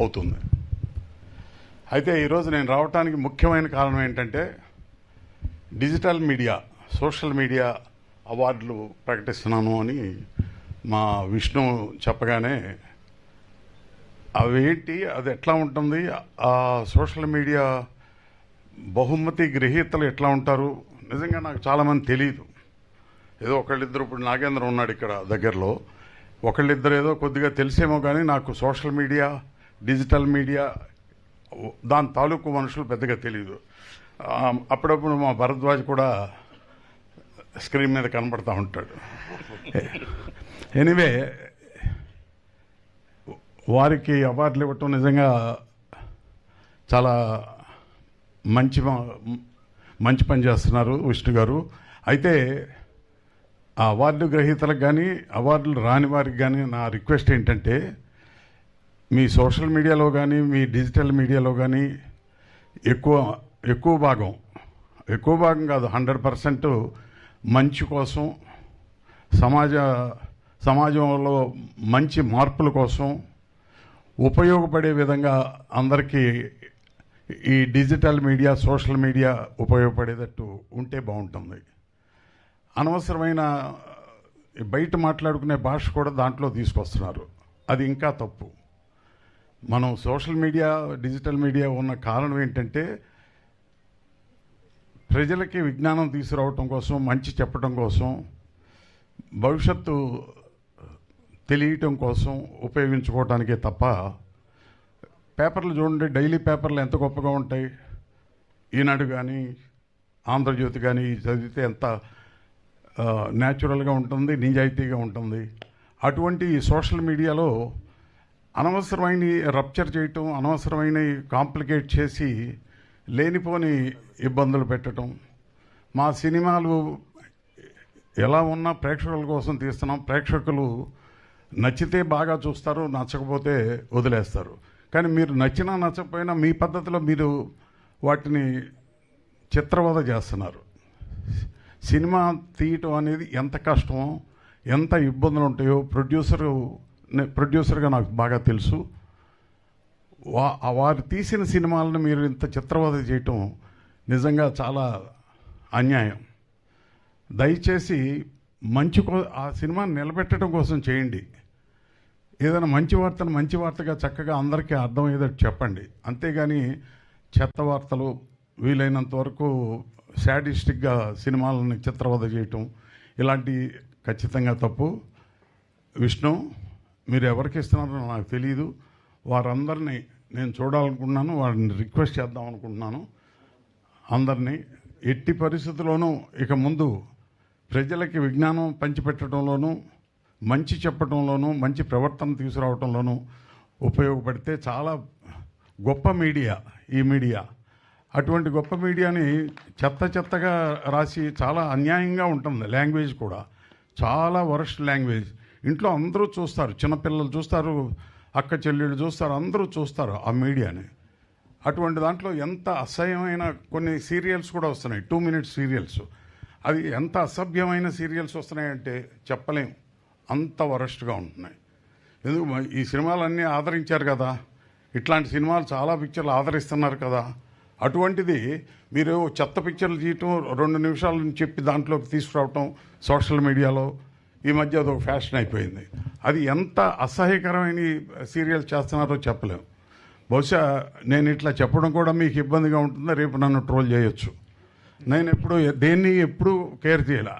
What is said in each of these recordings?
అవుతుంది. అయితే ఈరోజు నేను రావడానికి ముఖ్యమైన కారణం ఏంటంటే డిజిటల్ మీడియా, సోషల్ మీడియా అవార్డులు ప్రకటిస్తున్నాను అని మా విష్ణు చెప్పగానే అవేంటి, అది ఎట్లా ఉంటుంది, ఆ సోషల్ మీడియా బహుమతి గ్రహీతలు ఎట్లా ఉంటారు, నిజంగా నాకు చాలామంది తెలియదు. ఏదో ఒకళ్ళిద్దరు, ఇప్పుడు నాగేంద్ర ఉన్నాడు ఇక్కడ దగ్గరలో, ఒకళ్ళిద్దరు ఏదో కొద్దిగా తెలిసేమో కానీ నాకు సోషల్ మీడియా, డిజిటల్ మీడియా దాని తాలూకు మనుషులు పెద్దగా తెలియదు. అప్పుడప్పుడు మా భరద్వాజ్ కూడా స్క్రీన్ మీద కనపడతా ఉంటాడు. ఎనీవే, వారికి అవార్డులు ఇవ్వటం నిజంగా చాలా మంచి పని చేస్తున్నారు విష్ణు గారు. అయితే ఆ అవార్డు గ్రహీతలకు కానీ అవార్డులు రాని వారికి కానీ నా రిక్వెస్ట్ ఏంటంటే, మీ సోషల్ మీడియాలో కానీ మీ డిజిటల్ మీడియాలో కానీ ఎక్కువ భాగం కాదు, 100% మంచి కోసం, సమాజంలో మంచి మార్పుల కోసం ఉపయోగపడే విధంగా అందరికీ ఈ డిజిటల్ మీడియా, సోషల్ మీడియా ఉపయోగపడేటట్టు ఉంటే బాగుంటుంది. అనవసరమైన బయట మాట్లాడుకునే భాష కూడా దాంట్లో తీసుకొస్తున్నారు, అది ఇంకా తప్పు. మనం సోషల్ మీడియా, డిజిటల్ మీడియా ఉన్న కారణం ఏంటంటే ప్రజలకి విజ్ఞానం తీసుకురావటం కోసం, మంచి చెప్పడం కోసం, భవిష్యత్తు తెలియటం కోసం ఉపయోగించుకోవటానికే తప్ప, పేపర్లు చూడండి, డైలీ పేపర్లు ఎంత గొప్పగా ఉంటాయి. ఈనాడు కానీ ఆంధ్రజ్యోతి కానీ చదివితే ఎంత న్యాచురల్గా ఉంటుంది, నిజాయితీగా ఉంటుంది. అటువంటి సోషల్ మీడియాలో అనవసరమైన రప్చర్ చేయటం, అనవసరమైన కాంప్లికేట్ చేసి లేనిపోని ఇబ్బందులు పెట్టడం. మా సినిమాలు ఎలా ఉన్నా ప్రేక్షకుల కోసం తీస్తున్నాం. ప్రేక్షకులు నచ్చితే బాగా చూస్తారు, నచ్చకపోతే వదిలేస్తారు. కానీ మీరు నచ్చినా నచ్చకపోయినా మీ పద్ధతిలో మీరు వాటిని చిత్రవద చేస్తున్నారు. సినిమా తీయటం అనేది ఎంత కష్టమో, ఎంత ఇబ్బందులు ఉంటాయో ప్రొడ్యూసర్గా నాకు బాగా తెలుసు. వారు తీసిన సినిమాలను మీరు ఇంత చిత్రవద చేయటం నిజంగా చాలా అన్యాయం. దయచేసి ఆ సినిమాని నిలబెట్టడం కోసం చేయండి. ఏదైనా మంచి వార్తగా చక్కగా అందరికీ అర్థమయ్యేటట్టు చెప్పండి. అంతేగాని చెత్త వార్తలు, వీలైనంత వరకు శాడిస్టిక్గా సినిమాలను చిత్రవద చేయటం, ఇలాంటి ఖచ్చితంగా తప్పు. విష్ణు, మీరు ఎవరికి ఇస్తున్నారో నాకు తెలియదు. వారందరినీ నేను చూడాలనుకుంటున్నాను, వారిని రిక్వెస్ట్ చేద్దాం అనుకుంటున్నాను. అందరినీ ఎట్టి పరిస్థితుల్లోనూ ఇక ముందు ప్రజలకి విజ్ఞానం పంచిపెట్టడంలోనూ, మంచి చెప్పడంలోనూ, మంచి ప్రవర్తన తీసుకురావడంలోనూ ఉపయోగపడితే చాలా గొప్ప మీడియా ఈ మీడియా. అటువంటి గొప్ప మీడియాని చెత్తగా రాసి చాలా అన్యాయంగా ఉంటుంది. లాంగ్వేజ్ కూడా చాలా వరస్ట్ లాంగ్వేజ్. ఇంట్లో అందరూ చూస్తారు, చిన్నపిల్లలు చూస్తారు, అక్క చెల్లెళ్ళు చూస్తారు, అందరూ చూస్తారు ఆ మీడియాని. అటువంటి దాంట్లో ఎంత అసహ్యమైన కొన్ని సీరియల్స్ కూడా వస్తున్నాయి, 2 minute సీరియల్స్. అది ఎంత అసభ్యమైన సీరియల్స్ వస్తున్నాయంటే చెప్పలేం, అంత వరస్ట్గా ఉంటున్నాయి. ఎందుకు, ఈ సినిమాలన్నీ ఆదరించారు కదా, ఇట్లాంటి సినిమాలు చాలా పిక్చర్లు ఆదరిస్తున్నారు కదా. అటువంటిది మీరు చెత్త పిక్చర్లు తీయటం, 2 నిమిషాలు చెప్పి దాంట్లోకి తీసుకురావటం సోషల్ మీడియాలో ఈ మధ్య అదొక ఫ్యాషన్ అయిపోయింది. అది ఎంత అసహ్యకరమైన సీరియల్ చేస్తున్నారో చెప్పలేము. బహుశా నేను ఇట్లా చెప్పడం కూడా మీకు ఇబ్బందిగా ఉంటుందో, రేపు నన్ను ట్రోల్ చేయొచ్చు. నేను ఎప్పుడు కేర్ చేయాల,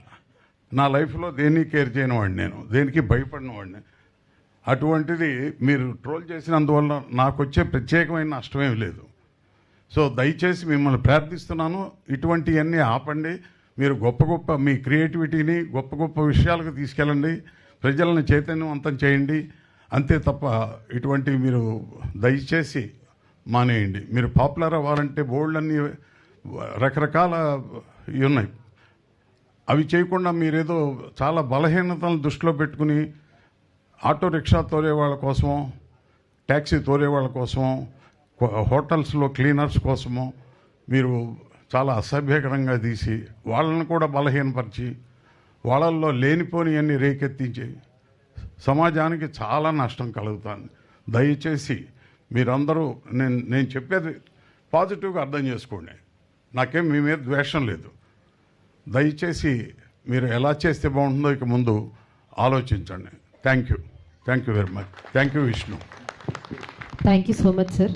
నా లైఫ్లో దేన్ని కేర్ చేయని వాడిని, నేను దేనికి భయపడిన వాడిని. అటువంటిది మీరు ట్రోల్ చేసినందువల్ల నాకు వచ్చే ప్రత్యేకమైన నష్టమేమి లేదు. సో దయచేసి మిమ్మల్ని ప్రార్థిస్తున్నాను, ఇటువంటివన్నీ ఆపండి. మీరు గొప్ప మీ క్రియేటివిటీని గొప్ప విషయాలకు తీసుకెళ్ళండి, ప్రజలను చైతన్యవంతం చేయండి. అంతే తప్ప ఇటువంటివి మీరు దయచేసి మానేయండి. మీరు పాపులర్ అవ్వాలంటే బోల్డ్ అన్ని రకరకాల ఉన్నాయి, అవి చేయకుండా మీరేదో చాలా బలహీనతలను దృష్టిలో పెట్టుకుని ఆటో రిక్షా తోలే వాళ్ళ కోసమో, ట్యాక్సీ తోలే వాళ్ళ కోసమో, హోటల్స్లో క్లీనర్స్ కోసమో మీరు చాలా అసభ్యకరంగా తీసి వాళ్ళని కూడా బలహీనపరిచి వాళ్ళల్లో లేనిపోని అన్ని రేకెత్తించి సమాజానికి చాలా నష్టం కలుగుతుంది. దయచేసి మీరందరూ నేను చెప్పేది పాజిటివ్గా అర్థం చేసుకోండి. నాకేం మీ మీద ద్వేషం లేదు. దయచేసి మీరు ఎలా చేస్తే బాగుంటుందో ఇక ముందు ఆలోచించండి. Thank you very much. Thank you Vishnu. Thank you so much sir.